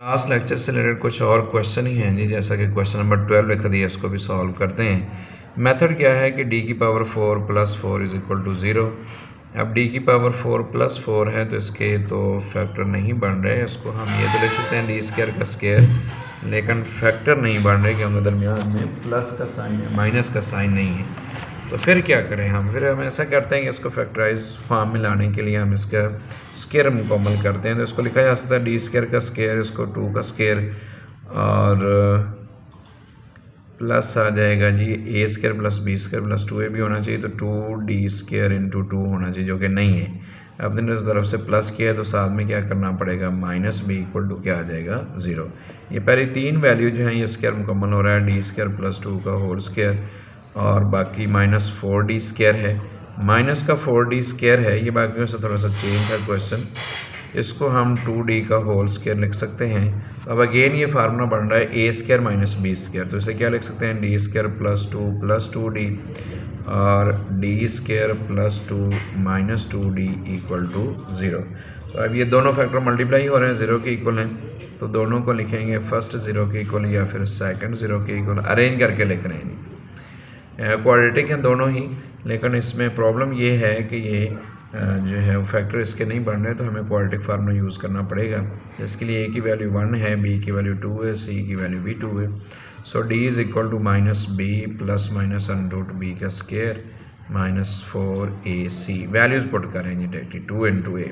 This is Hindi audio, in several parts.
लास्ट लेक्चर से रिलेटेड कुछ और क्वेश्चन ही हैं जी, जैसा कि क्वेश्चन नंबर 12 लिख दिया, इसको भी सॉल्व करते हैं। मेथड क्या है कि d की power 4 plus 4 is equal to 0। अब d की पावर 4 प्लस 4 है तो इसके तो फैक्टर नहीं बन रहे, इसको हम ये तो लिख सकते हैं डी स्क्वायर का स्क्वायर, लेकिन फैक्टर नहीं बन रहे क्योंकि दरमियान में प्लस का साइन है, माइनस का साइन नहीं है। तो फिर क्या करें हम ऐसा करते हैं कि इसको फैक्टराइज फॉर्म में लाने के लिए हम इसका स्क्वायर मुकम्मल करते हैं। तो इसको लिखा जा सकता है डी स्क्वायर का स्क्वायर, इसको 2 का स्क्वायर और प्लस आ जाएगा जी A square plus B square plus 2a भी होना चाहिए, तो 2d स्क्वायर इंटू 2 होना चाहिए, जो कि नहीं है। अब इस तरफ से प्लस किया है तो साथ में क्या करना पड़ेगा, माइनस b इक्वल टू क्या आ जाएगा 0। ये पहले तीन वैल्यू जो हैं ये स्क्वायर मुकम्मल हो रहा है, डी स्क्वायर प्लस 2 का होल स्क्वायर और बाकी माइनस 4d स्क्वायर है, माइनस का 4d स्क्वायर है, ये बाकी से थोड़ा सा चेंज है क्वेश्चन, इसको हम 2d का होल स्क्वायर लिख सकते हैं। तो अब अगेन ये फार्मूला बन रहा है ए स्क्वायर माइनस बी स्क्वायर, तो इसे क्या लिख सकते हैं D square plus 2 plus 2d और D square plus 2 minus 2d equal to 0। तो अब ये दोनों फैक्टर मल्टीप्लाई हो रहे हैं, 0 के इक्वल हैं, तो दोनों को लिखेंगे फर्स्ट 0 के इक्वल या फिर सेकंड 0 के इक्वल, अरेंज करके लिख रहे हैं। क्वाड्रेटिक हैं दोनों ही, लेकिन इसमें प्रॉब्लम ये है कि ये जो है फैक्टर इसके नहीं बन रहे, तो हमें क्वाड्रेटिक फार्मूला यूज़ करना पड़ेगा, जिसके लिए a की वैल्यू 1 है, b की वैल्यू 2 है, c की वैल्यू भी 2 है। So d is equal to minus b plus minus under b का square minus 4ac, values put करें जी directly 2 into a,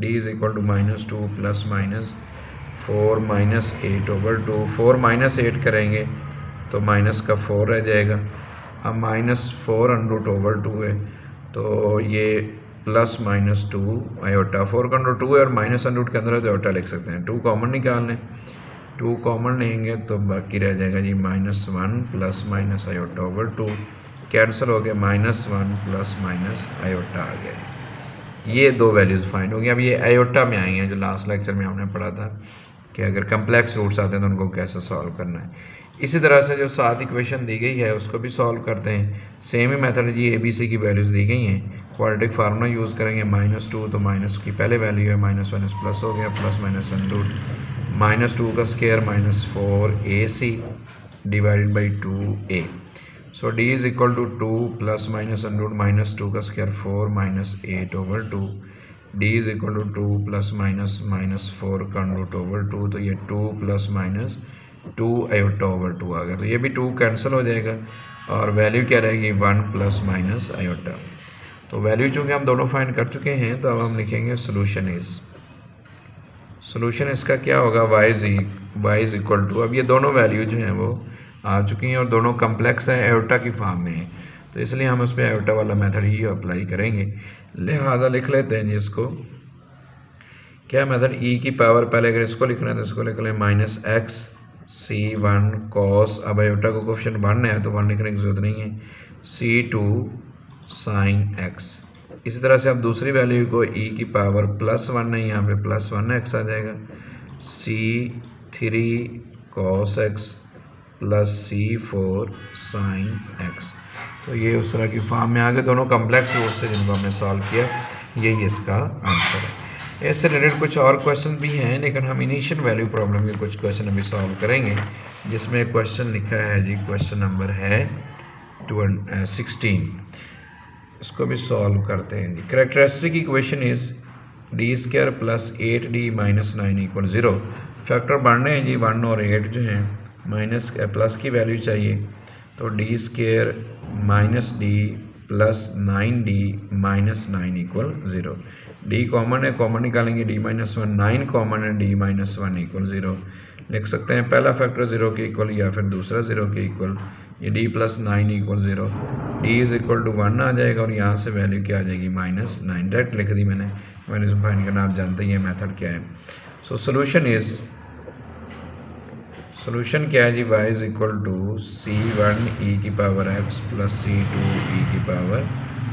d is equal to minus 2 plus minus 4 minus 8 over 2, 4 minus 8 करेंगे तो माइनस का 4 रह जाएगा। अब माइनस 4 अंडर ओवर 2 है, तो ये प्लस माइनस 2 आयोटा, 4 का अंडर 2 है और माइनस अंडर के अंदर है तो आयोटा लिख सकते हैं। 2 कॉमन निकाल लें, 2 कॉमन लेंगे तो बाकी रह जाएगा जी minus 1 plus minus iota over 2, cancel हो गया, माइनस 1 प्लस माइनस आयोटा आ गया। ये दो वैल्यूज़ फाइंड हो गई। अब ये आयोटा में आई हैं जो लास्ट लेक्चर में हमने पढ़ा था कि अगर कम्प्लेक्स रूट्स आते हैं तो उनको कैसे सॉल्व करना है। इसी तरह से जो साथ इक्वेशन दी गई है उसको भी सॉल्व करते हैं, सेम ही मेथड जी ABC की वैल्यूज़ दी गई हैं, क्वाड्रेटिक फार्मूला यूज़ करेंगे, माइनस 2 तो माइनस की पहले वैल्यू है, माइनस 1 प्लस हो गया, प्लस माइनस अंडर माइनस 2 का square minus 4ac divided by 2a। So d is equal to 2 plus minus under minus 2 का square 4 minus 8 over 2, d is equal to 2 plus minus minus 4 का अंडर ओवर 2, तो ये 2 प्लस माइनस 2 आयोटा ओवर 2 आ गया, तो ये भी 2 कैंसिल हो जाएगा और वैल्यू क्या रहेगी 1 प्लस माइनस आयोटा। तो वैल्यू चूँकि हम दोनों फाइंड कर चुके हैं तो अब हम लिखेंगे सोल्यूशन इसका क्या होगा y इज इक्वल टू, अब ये दोनों वैल्यू जो हैं वो आ चुकी हैं और दोनों कम्प्लेक्स हैं, आयोटा की फॉर्म में है, तो इसलिए हम उस पर आयोटा वाला मेथड ही अप्लाई करेंगे। लिहाजा लिख लेते हैं जी इसको, क्या मेथड e की पावर, पहले अगर इसको लिखना है तो इसको लिख लें माइनस एक्स C1 cos, अब आयोटा को कोफिशिएंट 1 है तो 1 लिखने की जरूरत नहीं है, C2 sin x। इसी तरह से अब दूसरी वैल्यू को e की पावर प्लस 1 है, यहाँ पे प्लस 1x आ जाएगा, C3 cos x plus C4 sin x। तो ये उस तरह की फॉर्म में आ गए, दोनों कम्प्लेक्स रूट्स से जिनको हमने सॉल्व किया, यही इसका आंसर है। इससे रिलेटेड कुछ और क्वेश्चन भी हैं, लेकिन हम इनिशियल वैल्यू प्रॉब्लम के कुछ क्वेश्चन अभी सॉल्व करेंगे, जिसमें क्वेश्चन लिखा है जी, क्वेश्चन नंबर है 16, इसको भी सॉल्व करते हैं जी। Characteristic equation is D square plus 8d minus 9 equal 0। Factor बन रहे हैं जी 1 और 8 जो हैं, माइनस प्लस की वैल्यू चाहिए, तो D square minus d plus 9d minus 9 equal 0। d common है, कॉमन निकालेंगे d माइनस 1, 9 कॉमन है, d माइनस 1 इक्वल 0। लिख सकते हैं पहला फैक्टर 0 के इक्वल या फिर दूसरा 0 के इक्वल, ये d plus 9 equal 0, d is equal to 1 आ जाएगा और यहाँ से वैल्यू क्या आ जाएगी माइनस 9, डायरेक्ट लिख दी मैंने फाइंड करना, आप जानते हैं ये मेथड क्या है। सो सोल्यूशन क्या है जी, y is equal to C1 e की power x plus C2 e की पावर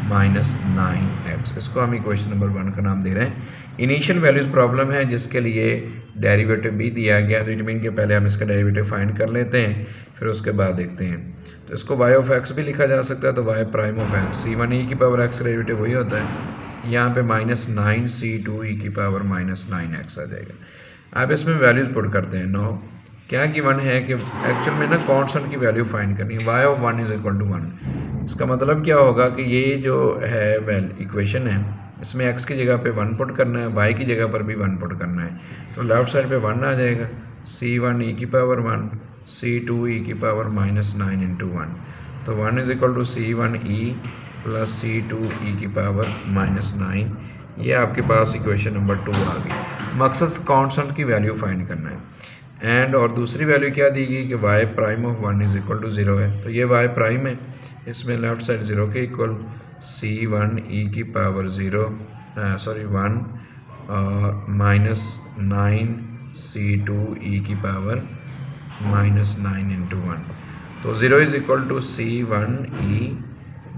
माइनस 9x, इसको हम इक्वेशन नंबर 1 का नाम दे रहे हैं। इनिशियल वैल्यूज़ प्रॉब्लम है जिसके लिए डेरिवेटिव भी दिया गया, तो इट मीन के पहले हम इसका डेरिवेटिव फाइंड कर लेते हैं, फिर उसके बाद देखते हैं। तो इसको y ऑफ x भी लिखा जा सकता है, तो y prime of x, C1 e की पावर x डेरिवेटिव वही होता है, यहाँ पे माइनस 9 C2 e की पावर माइनस 9x आ जाएगा। अब इसमें वैल्यूज़ पुट करते हैं। नो क्या गिवन है कि एक्चुअल में ना कांस्टेंट की वैल्यू फाइंड करनी है। y of 1 is equal to 1। इसका मतलब क्या होगा कि ये जो है इक्वेशन है, इसमें x की जगह पे 1 पुट करना है, y की जगह पर भी 1 पुट करना है। तो लेफ्ट साइड पे 1 आ जाएगा, c1 e की पावर 1 c2 e की पावर -9 इंटू 1। तो 1 is equal to c1 e plus c2 e की पावर -9। ये आपके पास इक्वेशन नंबर 2 आ गई। मकसद कांस्टेंट की वैल्यू फाइंड करना है। एंड और दूसरी वैल्यू क्या दी गई कि y prime of 1 is equal to 0 है। तो ये y प्राइम है, इसमें लेफ्ट साइड 0 के इक्वल c1 e की पावर 0 सॉरी 1 -9 c2 e की पावर -9 इंटू 1। तो 0 is equal to c1 e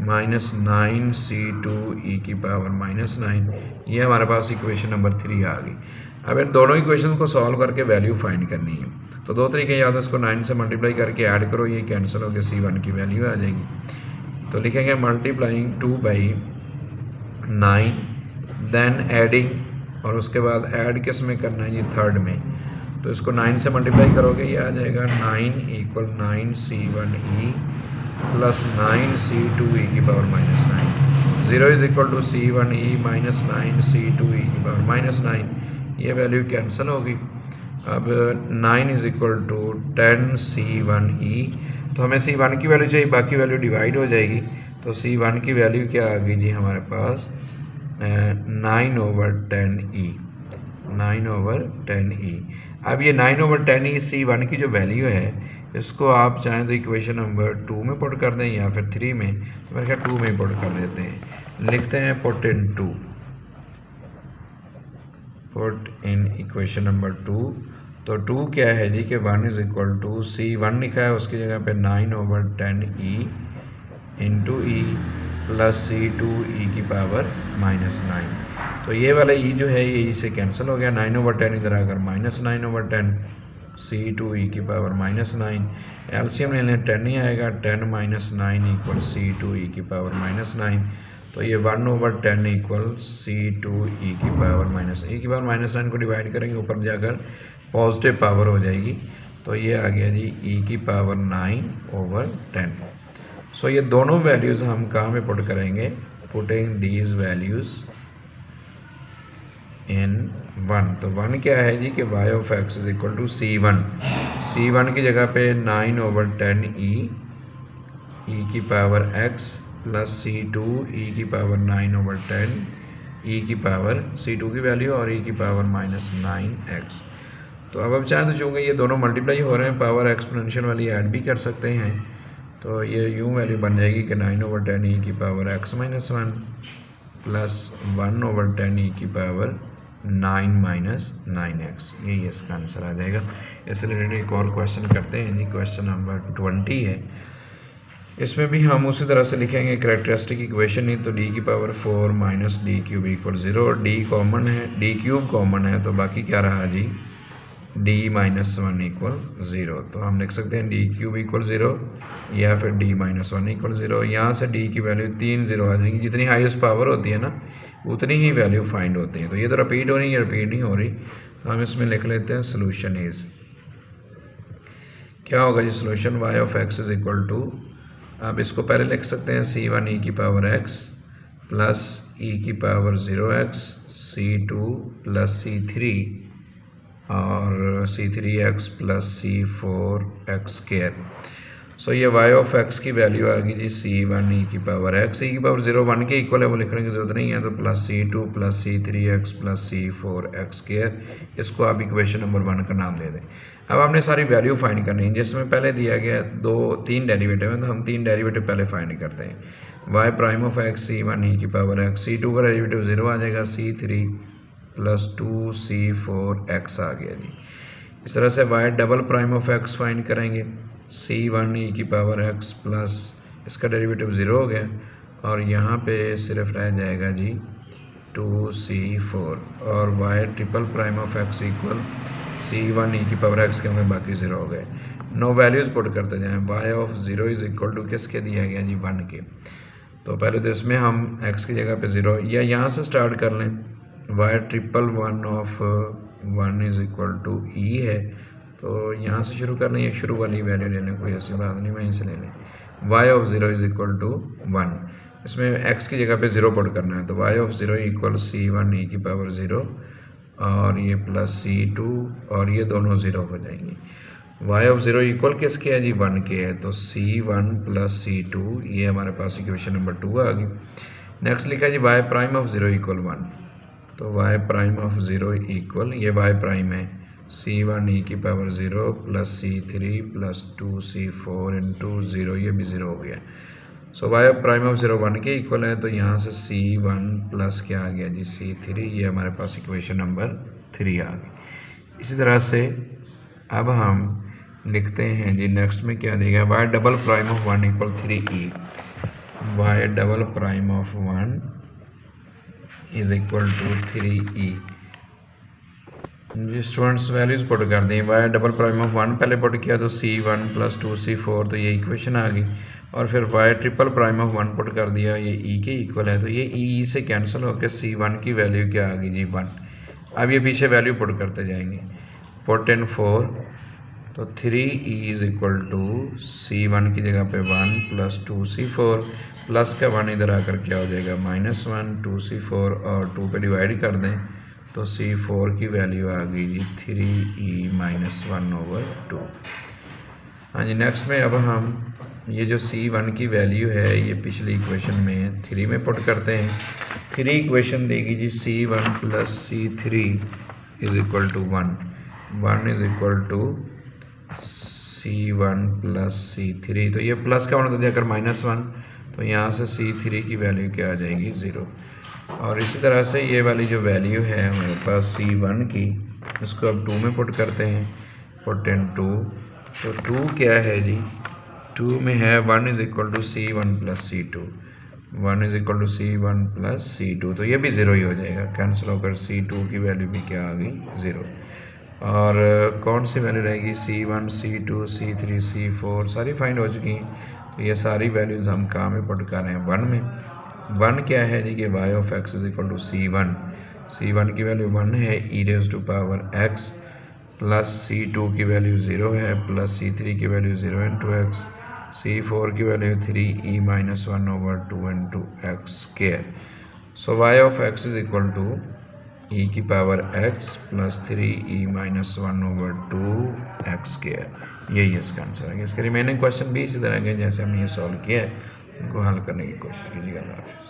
-9 c2 e की पावर -9। ये हमारे पास इक्वेशन नंबर 3 आ गई। अब इन दोनों इक्वेशन को सॉल्व करके वैल्यू फाइंड करनी है। तो दो तरीके याद है, इसको 9 से मल्टीप्लाई करके ऐड करो, ये कैंसिल होकर c1 की वैल्यू आ जाएगी। तो लिखेंगे मल्टीप्लाइंग 2 बाई 9 देन एडिंग, और उसके बाद ऐड किस में करना है, ये थर्ड में। तो इसको 9 से मल्टीप्लाई करोगे, ये आ जाएगा 9 equal 9 c1 e plus 9 c2 e की power -9। 0 is equal to c1 e -9 c2 e की पावर -9। ये वैल्यू कैंसिल होगी। अब 9 is equal to 10 c1 e। तो हमें c1 की वैल्यू चाहिए, बाकी वैल्यू डिवाइड हो जाएगी। तो c1 की वैल्यू क्या आ गई जी हमारे पास 9/10e, 9/10e। अब ये 9/10e c1 की जो वैल्यू है, इसको आप चाहें तो इक्वेशन नंबर 2 में पुट कर दें या फिर 3 में। तो मेरे ख्याल 2 में पुट कर देते हैं। लिखते हैं put in 2, put in equation number 2। तो 2 क्या है जी कि 1 इज इक्वल टू c1 लिखा है, उसकी जगह पे 9/10e into E plus c2 e की पावर -9। तो ये वाला e जो है ये e से कैंसिल हो गया, 9/10 इधर आकर -9/10 c2 e की पावर -9। एलसीएम लेने 10 ही आएगा, 10 - 9 इक्वल c2 e की पावर -9। तो ये 1/10 इक्वल c2 e की पावर -e की पावर -9 को डिवाइड करेंगे, ऊपर जाकर पॉजिटिव पावर हो जाएगी। तो ये आ गया जी e की पावर 9/10। सो ये दोनों वैल्यूज़ हम कहाँ में पुट करेंगे, पुटिंग दीज वैल्यूज़ इन 1। तो 1 क्या है जी कि y of x is equal to c1 की जगह पे 9/10e की power x plus c2 e की पावर 9/10 e की पावर c2 की वैल्यू और e की पावर -9x। तो अब चाहें तो चूँकि ये दोनों मल्टीप्लाई हो रहे हैं, पावर एक्सपोनेंशियल वाली ऐड भी कर सकते हैं। तो ये यूँ वैल्यू बन जाएगी कि 9/10 e की पावर x -1 प्लस 1/10 e की पावर 9-9x। यही इसका आंसर आ जाएगा। इससे रिलेटेड एक और क्वेश्चन करते हैं जी, क्वेश्चन नंबर 20 है। इसमें भी हम उसी तरह से लिखेंगे कैरेक्टरिस्टिक इक्वेशन ही। तो d की power 4 - d cube equal 0। d common है, d क्यूब कॉमन है, तो बाकी क्या रहा जी d - 1 इक्वल 0। तो हम लिख सकते हैं d क्यूब इक्वल 0 या फिर d - 1 इक्वल 0। यहाँ से d की वैल्यू 3 0 आ जाएगी। जितनी हाईएस्ट पावर होती है ना उतनी ही वैल्यू फाइंड होती है। तो ये तो रिपीट हो रही है, रिपीट नहीं हो रही। तो हम इसमें लिख लेते हैं सोल्यूशन इज, क्या होगा जी solution y of x is equal to, आप इसको पहले लिख सकते हैं c1 e की पावर x प्लस e की power 0x c2 plus c3 और c3x plus c4x square. So ये y ऑफ x की वैल्यू आ गई जी c1 e की पावर x, e की पावर 0 1 के इक्वल है, वो लिखने की ज़रूरत नहीं है। तो plus c2 plus c3x plus c4x square, इसको आप इक्वेशन नंबर 1 का नाम दे दें। अब आपने सारी वैल्यू फाइंड करनी है, जिसमें पहले दिया गया 3 डेरिवेटिव हैं, तो हम 3 डेरिवेटिव पहले फाइंड करते हैं। y prime of x c1 e की पावर x, c2 का डेरिवेटिव 0 आ जाएगा, c3 प्लस 2 c4x आ गया जी। इस तरह से y double prime of x find करेंगे, c1 e की पावर x प्लस इसका डेरिवेटिव 0 हो गया, और यहाँ पे सिर्फ रह जाएगा जी 2c4, और y triple prime of x equal c1 e की पावर x के होंगे, बाकी 0 हो गए। नो वैल्यूज़ पुट करते जाएँ। y of 0 is equal to किसके दिया गया जी 1 के। तो पहले तो इसमें हम x की जगह पे 0 या यहाँ से स्टार्ट कर लें, y triple 1 of 1 is equal to e है, तो यहाँ से शुरू कर लें, ये शुरू वाली वैल्यू ले लें, कोई ऐसी बात नहीं, वहीं से ले लें। y of 0 is equal to 1, इसमें x की जगह पे 0 पुट करना है, तो y of 0 equal c1 e की पावर 0 और ये प्लस c2 और ये दोनों 0 हो जाएंगी। y ऑफ 0 इक्वल किसके है जी, 1 के है, तो c1 प्लस c2, ये हमारे पास इक्वेशन नंबर 2 आ गई। नेक्स्ट लिखा है जी y प्राइम ऑफ 0 इक्वल 1, तो y प्राइम ऑफ 0 इक्वल, ये y प्राइम है, c1 e की power 0 plus c3 plus 2c4 into 0, ये भी 0 हो गया। सो y प्राइम ऑफ 0 1 के इक्वल है, तो यहाँ से c1 प्लस क्या आ गया जी, c3, ये हमारे पास इक्वेशन नंबर 3 आ गई। इसी तरह से अब हम लिखते हैं जी नेक्स्ट में क्या देगा, y double prime of 1 equal 3e, y double prime of 1 is equal to 3e। जी स्टूडेंट्स वैल्यूज पुट कर दी, y डबल प्राइम ऑफ 1 पहले पुट किया तो c1 प्लस 2c4, तो ये इक्वेशन आ गई, और फिर y triple prime of 1 put कर दिया, ये e के इक्वल है, तो ये e से कैंसिल होकर c1 की वैल्यू क्या आ गई जी 1। अब ये पीछे वैल्यू पुट करते जाएंगे, पुट इन 4, तो 3e is equal to c1 की जगह पे 1 प्लस 2c4, प्लस का 1 इधर आकर क्या हो जाएगा -1, 2c4 और 2 पे डिवाइड कर दें, तो c4 की वैल्यू आ गई जी 3e माइनस 1/2। हाँ जी नेक्स्ट में अब हम ये जो c1 की वैल्यू है ये पिछली इक्वेशन में 3 में पुट करते हैं। 3 इक्वेशन देगी जी c1 plus c3 is equal to 1, 1 is equal to c1 plus c3, तो ये प्लस का होना तो जाकर -1, तो यहाँ से c3 की वैल्यू क्या आ जाएगी 0। और इसी तरह से ये वाली जो वैल्यू है हमारे पास c1 की, इसको अब 2 में पुट करते हैं, पुट इन 2, तो 2 क्या है जी, 2 में है 1 is equal to c1 plus c2, 1 is equal to c1 plus c2, तो ये भी 0 ही हो जाएगा, कैंसिल होकर c2 की वैल्यू भी क्या आ गई 0। और कौन सी वैल्यू रहेगी, c1 c2 c3 c4 सारी फाइंड हो चुकी हैं, तो ये सारी वैल्यूज़ हम कहाँ में पुट कर रहे हैं 1 में। 1 क्या है जी कि y of x is equal to c1, c1 की वैल्यू 1 है e raise to power x, plus c2 की वैल्यू 0 है, प्लस c3 की वैल्यू 0 इंटू x, c4 की value 3e minus 1/2 into x square. So y of x is equal to e की power x plus 3e minus 1/2 x square, यही इसका आंसर है। इसके रिमेनिंग क्वेश्चन भी इसी तरह के जैसे हमने ये सॉल्व किया है, उनको हल करने की कोशिश कीजिएगा। अल्लाह हाफ़िज़।